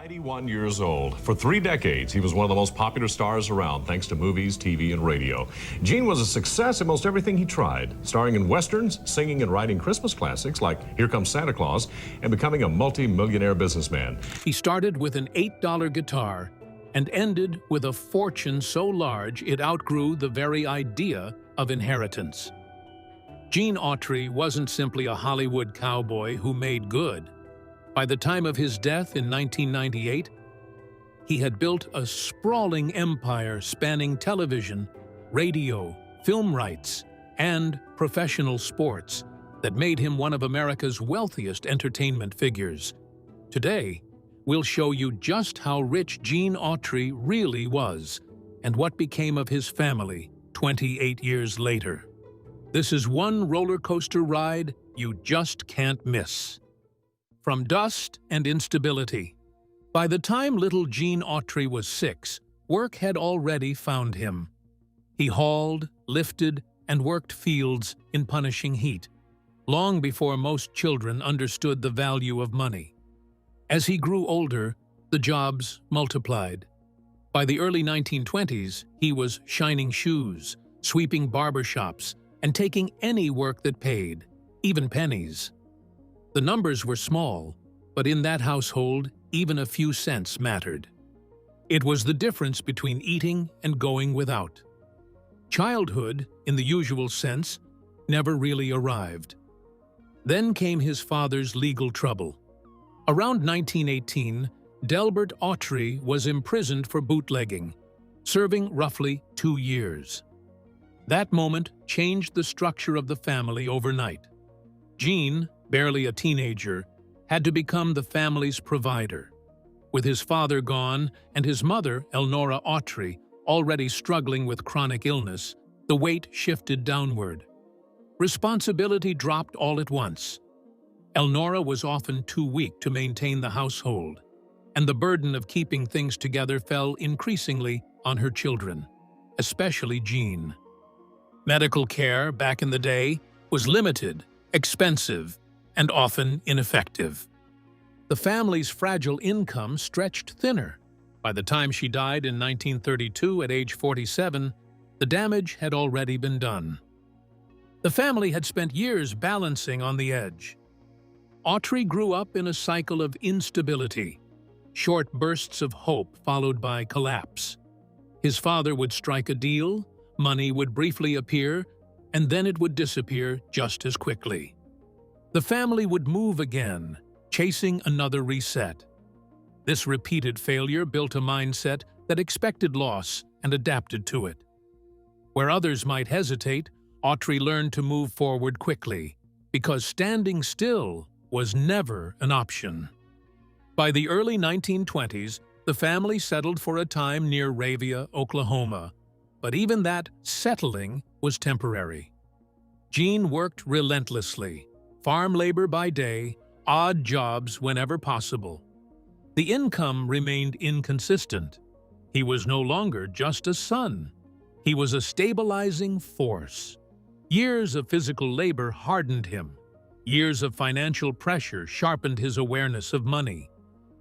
91 years old. For 3 decades, he was one of the most popular stars around, thanks to movies, TV, and radio. Gene was a success in most everything he tried, starring in westerns, singing and writing Christmas classics like Here Comes Santa Claus, and becoming a multi-millionaire businessman. He started with an $8 guitar and ended with a fortune so large it outgrew the very idea of inheritance. Gene Autry wasn't simply a Hollywood cowboy who made good. By the time of his death in 1998, he had built a sprawling empire spanning television, radio, film rights, and professional sports that made him one of America's wealthiest entertainment figures. Today, we'll show you just how rich Gene Autry really was and what became of his family 28 years later. This is one roller coaster ride you just can't miss. From dust and instability. By the time little Gene Autry was 6, work had already found him. He hauled, lifted, and worked fields in punishing heat, long before most children understood the value of money. As he grew older, the jobs multiplied. By the early 1920s, he was shining shoes, sweeping barbershops, and taking any work that paid, even pennies. The numbers were small, but in that household, even a few cents mattered. It was the difference between eating and going without. Childhood, in the usual sense, never really arrived. Then came his father's legal trouble. Around 1918, Delbert Autry was imprisoned for bootlegging, serving roughly 2 years. That moment changed the structure of the family overnight. Gene, barely a teenager, had to become the family's provider. With his father gone and his mother, Elnora Autry, already struggling with chronic illness, the weight shifted downward. Responsibility dropped all at once. Elnora was often too weak to maintain the household, and the burden of keeping things together fell increasingly on her children, especially Gene. Medical care, back in the day, was limited, expensive, and often ineffective. The family's fragile income stretched thinner. By the time she died in 1932 at age 47, the damage had already been done. The family had spent years balancing on the edge. Autry grew up in a cycle of instability, short bursts of hope followed by collapse. His father would strike a deal, money would briefly appear, and then it would disappear just as quickly. The family would move again, chasing another reset. This repeated failure built a mindset that expected loss and adapted to it. Where others might hesitate, Autry learned to move forward quickly, because standing still was never an option. By the early 1920s, the family settled for a time near Ravia, Oklahoma, but even that settling was temporary. Gene worked relentlessly, farm labor by day, odd jobs whenever possible. The income remained inconsistent. He was no longer just a son. He was a stabilizing force. Years of physical labor hardened him. Years of financial pressure sharpened his awareness of money.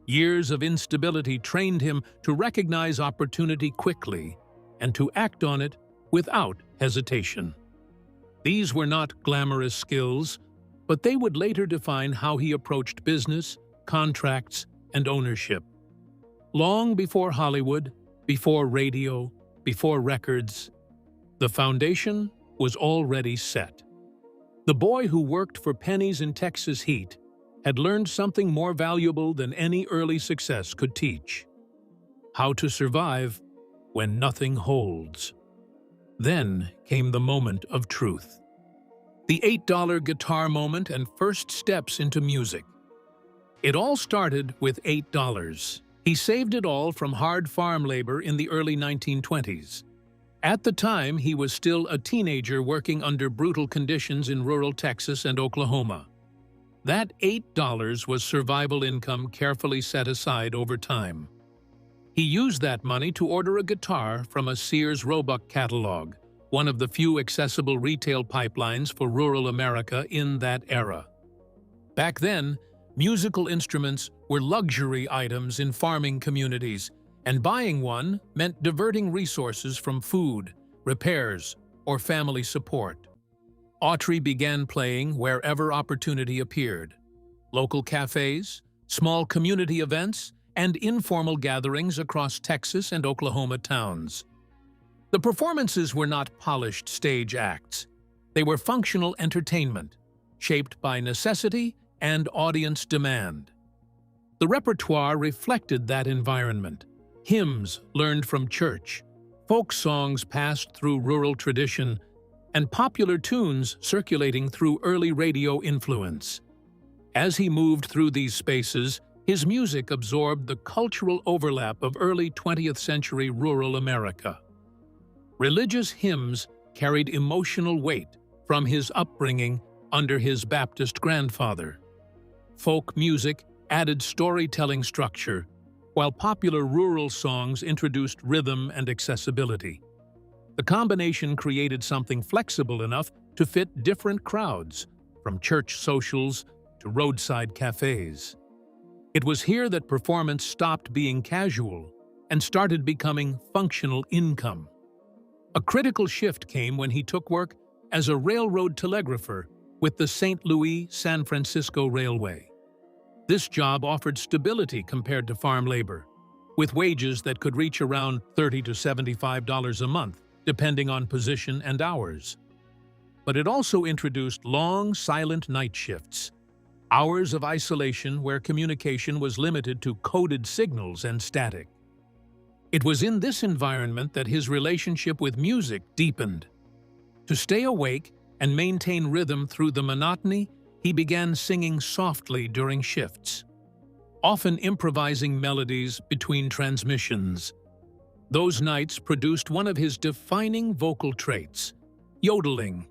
Years of instability trained him to recognize opportunity quickly and to act on it without hesitation. These were not glamorous skills, but they would later define how he approached business, contracts, and ownership. Long before Hollywood, before radio, before records, the foundation was already set. The boy who worked for pennies in Texas heat had learned something more valuable than any early success could teach: how to survive when nothing holds. Then came the moment of truth. The $8 guitar moment and first steps into music. It all started with $8. He saved it all from hard farm labor in the early 1920s. At the time, he was still a teenager working under brutal conditions in rural Texas and Oklahoma. That $8 was survival income carefully set aside over time. He used that money to order a guitar from a Sears Roebuck catalog, one of the few accessible retail pipelines for rural America in that era. Back then, musical instruments were luxury items in farming communities, and buying one meant diverting resources from food, repairs, or family support. Autry began playing wherever opportunity appeared: local cafes, small community events, and informal gatherings across Texas and Oklahoma towns. The performances were not polished stage acts. They were functional entertainment, shaped by necessity and audience demand. The repertoire reflected that environment: hymns learned from church, folk songs passed through rural tradition, and popular tunes circulating through early radio influence. As he moved through these spaces, his music absorbed the cultural overlap of early 20th century rural America. Religious hymns carried emotional weight from his upbringing under his Baptist grandfather. Folk music added storytelling structure, while popular rural songs introduced rhythm and accessibility. The combination created something flexible enough to fit different crowds, from church socials to roadside cafes. It was here that performance stopped being casual and started becoming functional income. A critical shift came when he took work as a railroad telegrapher with the St. Louis-San Francisco Railway. This job offered stability compared to farm labor, with wages that could reach around $30 to $75 a month, depending on position and hours. But it also introduced long, silent night shifts, hours of isolation where communication was limited to coded signals and static. It was in this environment that his relationship with music deepened. To stay awake and maintain rhythm through the monotony, he began singing softly during shifts, often improvising melodies between transmissions. Those nights produced one of his defining vocal traits: yodeling.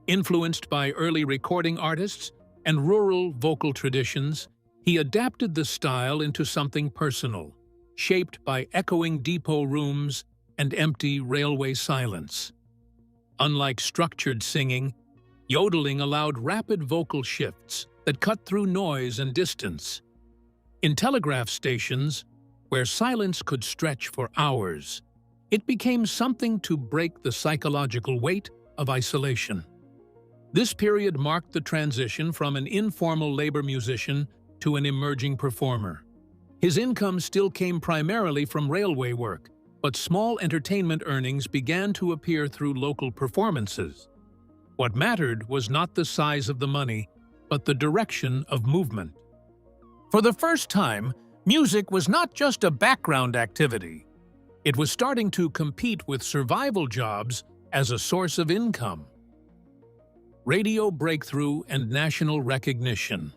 Influenced by early recording artists and rural vocal traditions, he adapted the style into something personal, shaped by echoing depot rooms and empty railway silence. Unlike structured singing, yodeling allowed rapid vocal shifts that cut through noise and distance. In telegraph stations, where silence could stretch for hours, it became something to break the psychological weight of isolation. This period marked the transition from an informal labor musician to an emerging performer. His income still came primarily from railway work, but small entertainment earnings began to appear through local performances. What mattered was not the size of the money, but the direction of movement. For the first time, music was not just a background activity. It was starting to compete with survival jobs as a source of income. Radio breakthrough and national recognition.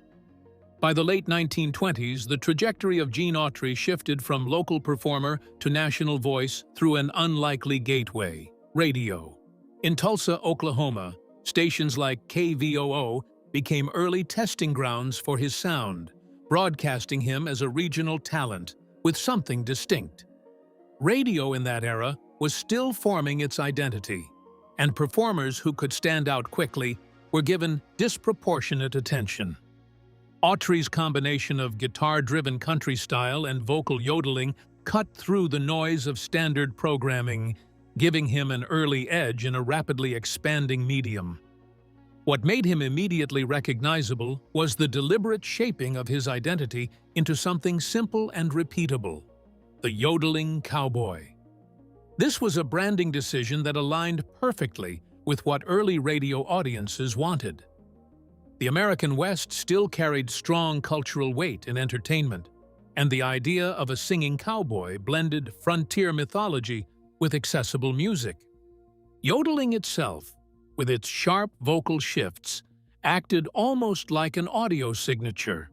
By the late 1920s, the trajectory of Gene Autry shifted from local performer to national voice through an unlikely gateway: radio. In Tulsa, Oklahoma, stations like KVOO became early testing grounds for his sound, broadcasting him as a regional talent with something distinct. Radio in that era was still forming its identity, and performers who could stand out quickly were given disproportionate attention. Autry's combination of guitar-driven country style and vocal yodeling cut through the noise of standard programming, giving him an early edge in a rapidly expanding medium. What made him immediately recognizable was the deliberate shaping of his identity into something simple and repeatable: the yodeling cowboy. This was a branding decision that aligned perfectly with what early radio audiences wanted. The American West still carried strong cultural weight in entertainment, and the idea of a singing cowboy blended frontier mythology with accessible music. Yodeling itself, with its sharp vocal shifts, acted almost like an audio signature.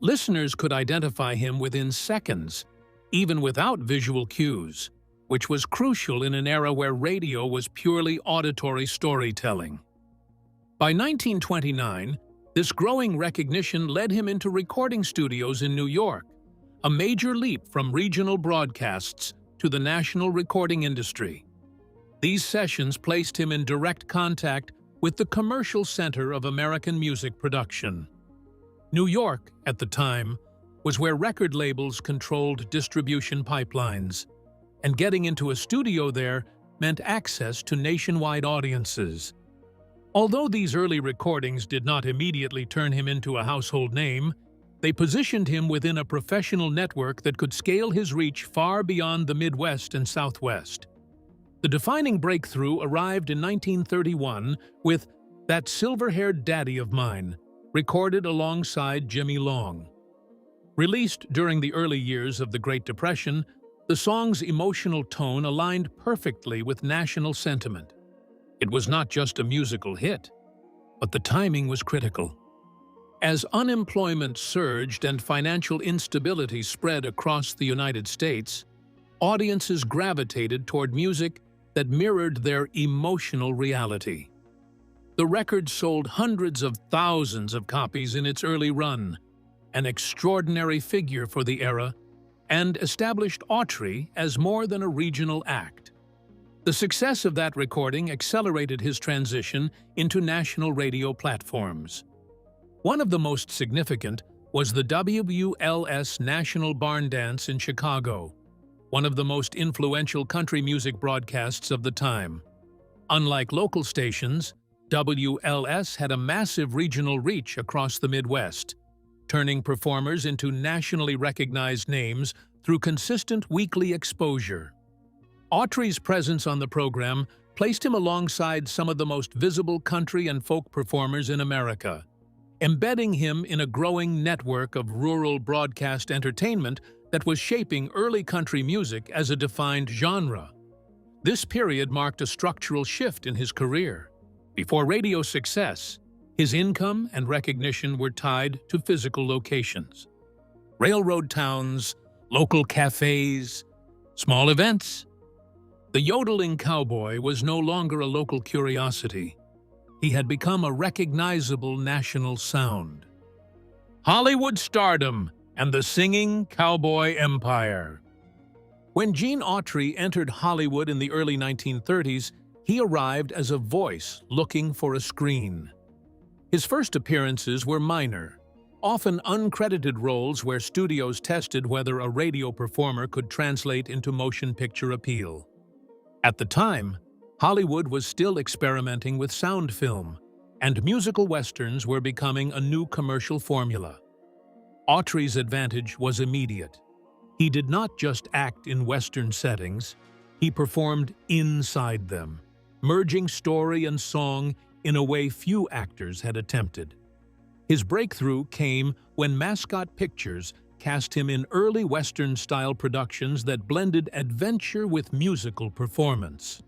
Listeners could identify him within seconds, even without visual cues, which was crucial in an era where radio was purely auditory storytelling. By 1929, this growing recognition led him into recording studios in New York, a major leap from regional broadcasts to the national recording industry. These sessions placed him in direct contact with the commercial center of American music production. New York, at the time, was where record labels controlled distribution pipelines, and getting into a studio there meant access to nationwide audiences. Although these early recordings did not immediately turn him into a household name, they positioned him within a professional network that could scale his reach far beyond the Midwest and Southwest. The defining breakthrough arrived in 1931 with "That Silver-Haired Daddy of Mine," recorded alongside Jimmy Long. Released during the early years of the Great Depression, the song's emotional tone aligned perfectly with national sentiment. It was not just a musical hit, but the timing was critical. As unemployment surged and financial instability spread across the United States, audiences gravitated toward music that mirrored their emotional reality. The record sold hundreds of thousands of copies in its early run, an extraordinary figure for the era, and established Autry as more than a regional act. The success of that recording accelerated his transition into national radio platforms. One of the most significant was the WLS National Barn Dance in Chicago, one of the most influential country music broadcasts of the time. Unlike local stations, WLS had a massive regional reach across the Midwest, turning performers into nationally recognized names through consistent weekly exposure. Autry's presence on the program placed him alongside some of the most visible country and folk performers in America, embedding him in a growing network of rural broadcast entertainment that was shaping early country music as a defined genre. This period marked a structural shift in his career. Before radio success, his income and recognition were tied to physical locations. Railroad towns, local cafes, small events. The yodeling cowboy was no longer a local curiosity. He had become a recognizable national sound. Hollywood stardom and the singing cowboy empire. When Gene Autry entered Hollywood in the early 1930s, he arrived as a voice looking for a screen. His first appearances were minor, often uncredited roles where studios tested whether a radio performer could translate into motion picture appeal. At the time, Hollywood was still experimenting with sound film, and musical westerns were becoming a new commercial formula. Autry's advantage was immediate. He did not just act in western settings, he performed inside them, merging story and song in a way few actors had attempted. His breakthrough came when Mascot Pictures cast him in early Western-style productions that blended adventure with musical performance.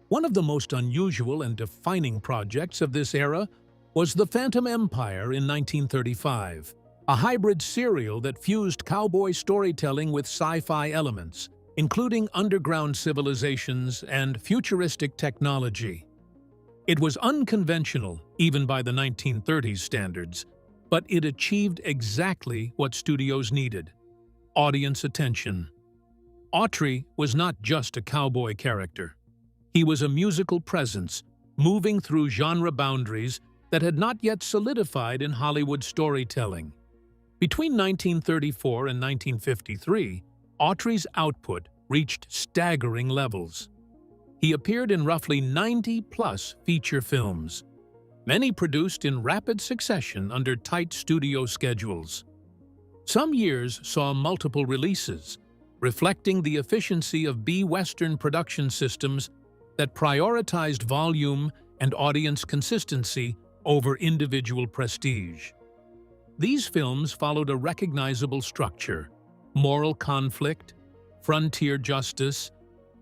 One of the most unusual and defining projects of this era was The Phantom Empire in 1935, a hybrid serial that fused cowboy storytelling with sci-fi elements, including underground civilizations and futuristic technology. It was unconventional, even by the 1930s standards, but it achieved exactly what studios needed: audience attention. Autry was not just a cowboy character. He was a musical presence, moving through genre boundaries that had not yet solidified in Hollywood storytelling. Between 1934 and 1953, Autry's output reached staggering levels. He appeared in roughly 90-plus feature films, many produced in rapid succession under tight studio schedules. Some years saw multiple releases, reflecting the efficiency of B-Western production systems that prioritized volume and audience consistency over individual prestige. These films followed a recognizable structure: moral conflict, frontier justice,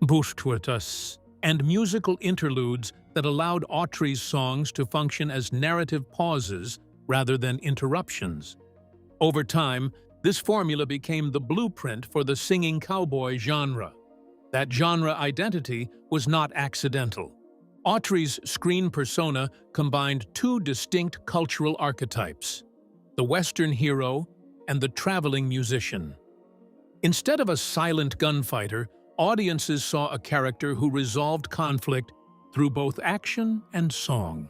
bushtuatus, and musical interludes that allowed Autry's songs to function as narrative pauses rather than interruptions. Over time, this formula became the blueprint for the singing cowboy genre. That genre identity was not accidental. Autry's screen persona combined two distinct cultural archetypes: the Western hero and the traveling musician. Instead of a silent gunfighter, audiences saw a character who resolved conflict through both action and song.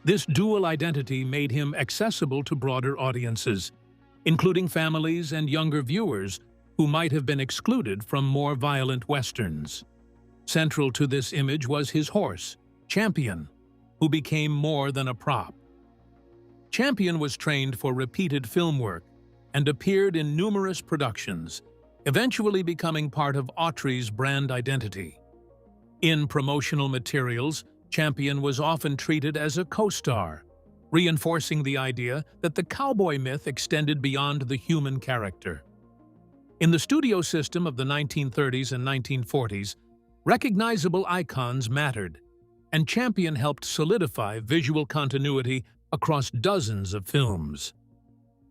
This dual identity made him accessible to broader audiences, including families and younger viewers who might have been excluded from more violent westerns. Central to this image was his horse, Champion, who became more than a prop. Champion was trained for repeated film work and appeared in numerous productions, eventually becoming part of Autry's brand identity. In promotional materials, Champion was often treated as a co-star, reinforcing the idea that the cowboy myth extended beyond the human character. In the studio system of the 1930s and 1940s, recognizable icons mattered, and Champion helped solidify visual continuity across dozens of films.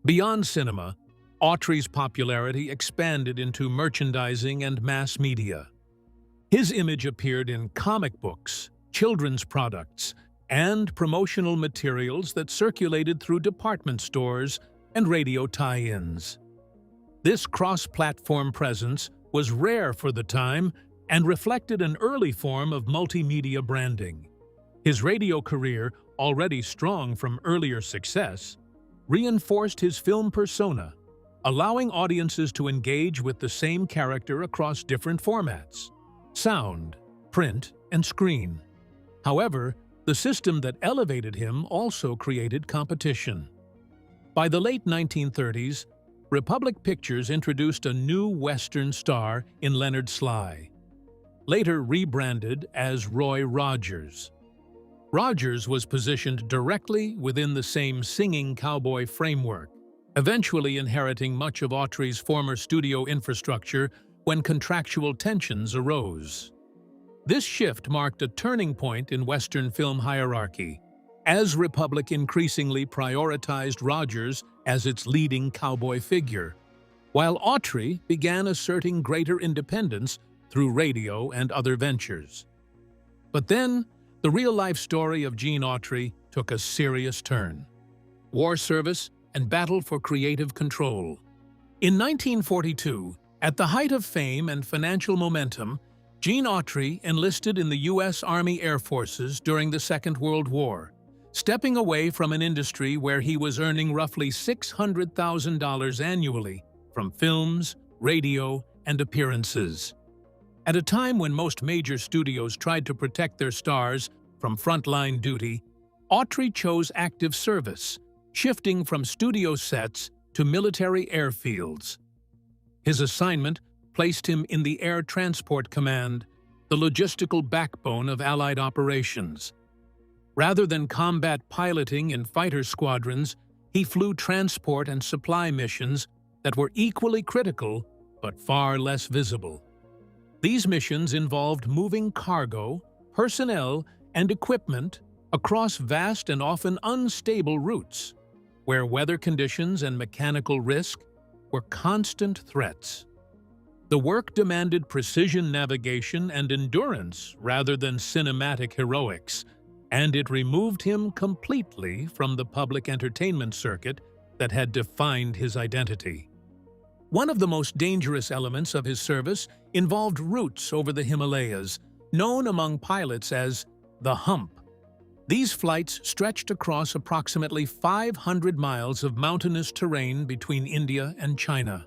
Beyond cinema, Autry's popularity expanded into merchandising and mass media. His image appeared in comic books, children's products, and promotional materials that circulated through department stores and radio tie-ins. This cross-platform presence was rare for the time and reflected an early form of multimedia branding. His radio career, already strong from earlier success, reinforced his film persona, allowing audiences to engage with the same character across different formats: sound, print, and screen. However, the system that elevated him also created competition. By the late 1930s, Republic Pictures introduced a new Western star in Leonard Sly, later rebranded as Roy Rogers. Rogers was positioned directly within the same singing cowboy framework, eventually inheriting much of Autry's former studio infrastructure when contractual tensions arose. This shift marked a turning point in Western film hierarchy, as Republic increasingly prioritized Rogers as its leading cowboy figure, while Autry began asserting greater independence through radio and other ventures. But then, the real-life story of Gene Autry took a serious turn: war service and battle for creative control. In 1942, at the height of fame and financial momentum, Gene Autry enlisted in the U.S. Army Air Forces during the Second World War, stepping away from an industry where he was earning roughly $600,000 annually from films, radio, and appearances. At a time when most major studios tried to protect their stars from frontline duty, Autry chose active service, shifting from studio sets to military airfields. His assignment placed him in the Air Transport Command, the logistical backbone of Allied operations. Rather than combat piloting in fighter squadrons, he flew transport and supply missions that were equally critical but far less visible. These missions involved moving cargo, personnel, and equipment across vast and often unstable routes, where weather conditions and mechanical risk were constant threats. The work demanded precision navigation and endurance rather than cinematic heroics, and it removed him completely from the public entertainment circuit that had defined his identity. One of the most dangerous elements of his service involved routes over the Himalayas, known among pilots as the Hump. These flights stretched across approximately 500 miles of mountainous terrain between India and China,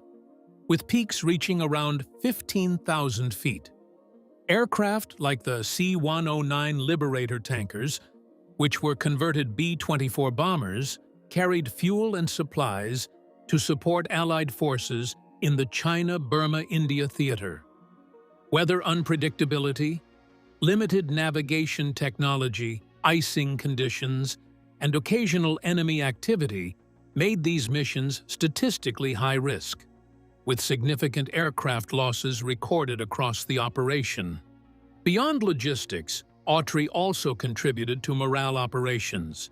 with peaks reaching around 15,000 feet. Aircraft like the C-109 Liberator tankers, which were converted B-24 bombers, carried fuel and supplies to support Allied forces in the China-Burma-India theater. Weather unpredictability, limited navigation technology, icing conditions, and occasional enemy activity made these missions statistically high risk, with significant aircraft losses recorded across the operation. Beyond logistics, Autry also contributed to morale operations.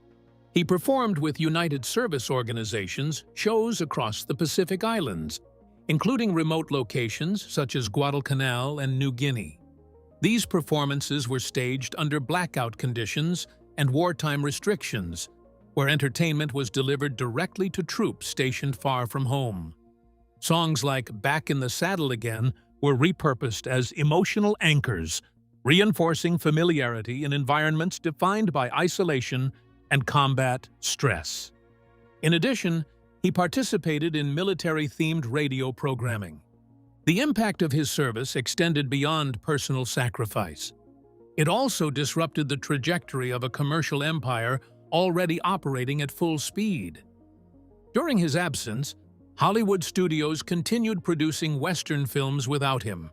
He performed with United Service Organizations shows across the Pacific Islands, including remote locations such as Guadalcanal and New Guinea. These performances were staged under blackout conditions and wartime restrictions, where entertainment was delivered directly to troops stationed far from home. Songs like "Back in the Saddle Again" were repurposed as emotional anchors, reinforcing familiarity in environments defined by isolation and combat stress. In addition, he participated in military-themed radio programming. The impact of his service extended beyond personal sacrifice. It also disrupted the trajectory of a commercial empire already operating at full speed. During his absence, Hollywood studios continued producing Western films without him,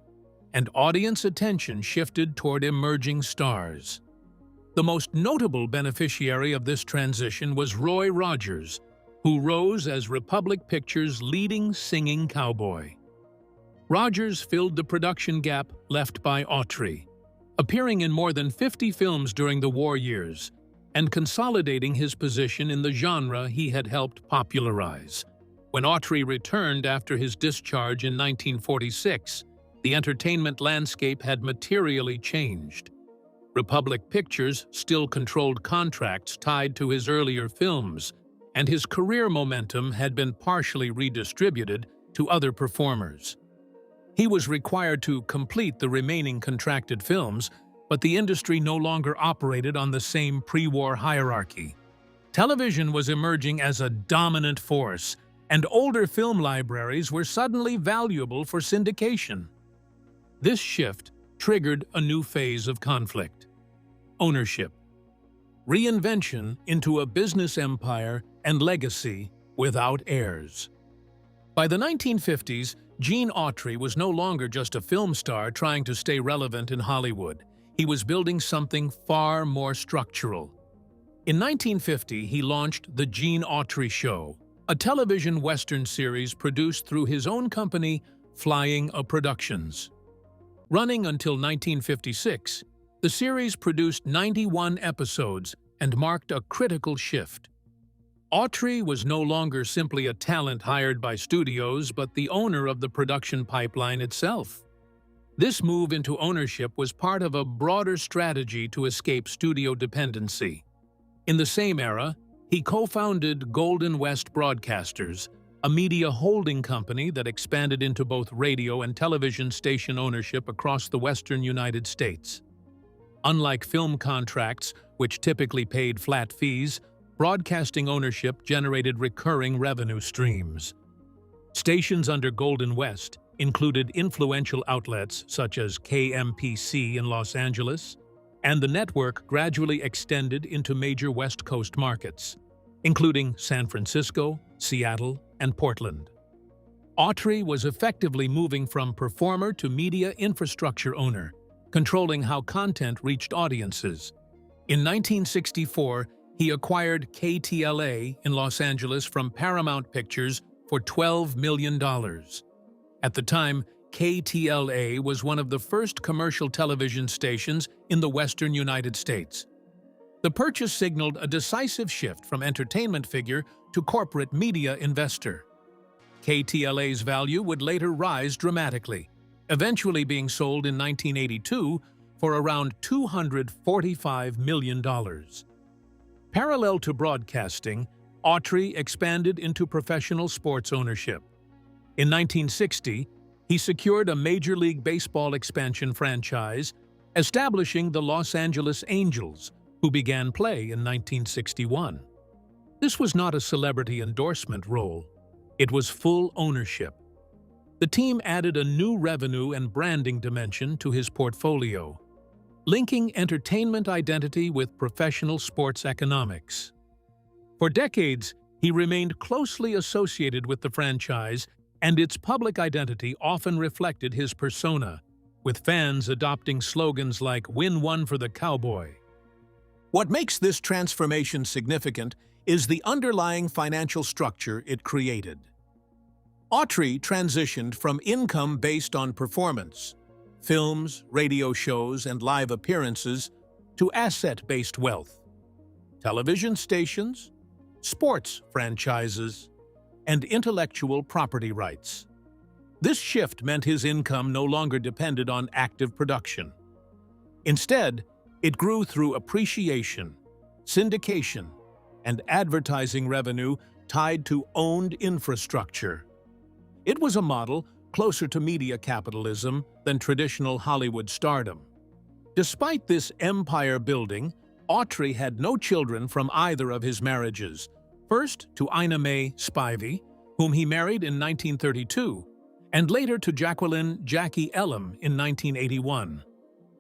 and audience attention shifted toward emerging stars. The most notable beneficiary of this transition was Roy Rogers, who rose as Republic Pictures' leading singing cowboy. Rogers filled the production gap left by Autry, appearing in more than 50 films during the war years and consolidating his position in the genre he had helped popularize. When Autry returned after his discharge in 1946, the entertainment landscape had materially changed. Republic Pictures still controlled contracts tied to his earlier films, and his career momentum had been partially redistributed to other performers. He was required to complete the remaining contracted films, but the industry no longer operated on the same pre-war hierarchy. Television was emerging as a dominant force, and older film libraries were suddenly valuable for syndication. This shift triggered a new phase of conflict: ownership. Reinvention into a business empire and legacy without heirs. By the 1950s, Gene Autry was no longer just a film star trying to stay relevant in Hollywood. He was building something far more structural. In 1950, he launched The Gene Autry Show, a television Western series produced through his own company, Flying A Productions. Running until 1956, the series produced 91 episodes and marked a critical shift. Autry was no longer simply a talent hired by studios, but the owner of the production pipeline itself. This move into ownership was part of a broader strategy to escape studio dependency. In the same era, he co-founded Golden West Broadcasters, a media holding company that expanded into both radio and television station ownership across the western United States. Unlike film contracts, which typically paid flat fees, broadcasting ownership generated recurring revenue streams. Stations under Golden West included influential outlets such as KMPC in Los Angeles, and the network gradually extended into major West Coast markets, including San Francisco, Seattle, and Portland. Autry was effectively moving from performer to media infrastructure owner, controlling how content reached audiences. In 1964, he acquired KTLA in Los Angeles from Paramount Pictures for $12 million. At the time, KTLA was one of the first commercial television stations in the western United States. The purchase signaled a decisive shift from entertainment figure to corporate media investor. KTLA's value would later rise dramatically, eventually being sold in 1982 for around $245 million. Parallel to broadcasting, Autry expanded into professional sports ownership. In 1960, he secured a Major League Baseball expansion franchise, establishing the Los Angeles Angels, who began play in 1961. This was not a celebrity endorsement role. It was full ownership. The team added a new revenue and branding dimension to his portfolio, linking entertainment identity with professional sports economics. For decades, he remained closely associated with the franchise, and its public identity often reflected his persona, with fans adopting slogans like "Win one for the cowboy." What makes this transformation significant is the underlying financial structure it created. Autry transitioned from income based on performance, films, radio shows, and live appearances, to asset-based wealth, television stations, sports franchises, and intellectual property rights. This shift meant his income no longer depended on active production. Instead, it grew through appreciation, syndication, and advertising revenue tied to owned infrastructure. It was a model closer to media capitalism than traditional Hollywood stardom. Despite this empire building, Autry had no children from either of his marriages, First to Ina May Spivey, whom he married in 1932, and later to Jacqueline Jackie Elam in 1981.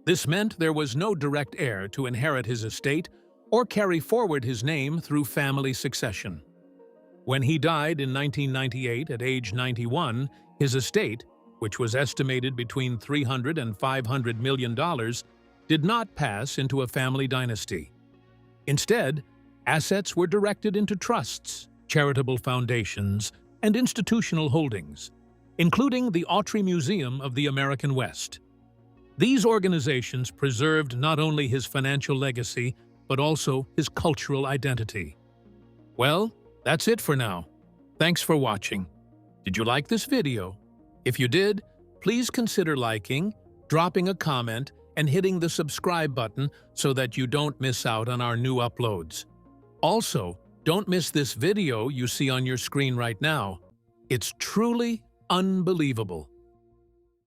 This meant there was no direct heir to inherit his estate or carry forward his name through family succession. When he died in 1998 at age 91, his estate, which was estimated between $300 and $500 million, did not pass into a family dynasty. Instead, assets were directed into trusts, charitable foundations, and institutional holdings, including the Autry Museum of the American West. These organizations preserved not only his financial legacy, but also his cultural identity. Well, that's it for now. Thanks for watching. Did you like this video? If you did, please consider liking, dropping a comment, and hitting the subscribe button so that you don't miss out on our new uploads. Also, don't miss this video you see on your screen right now. It's truly unbelievable.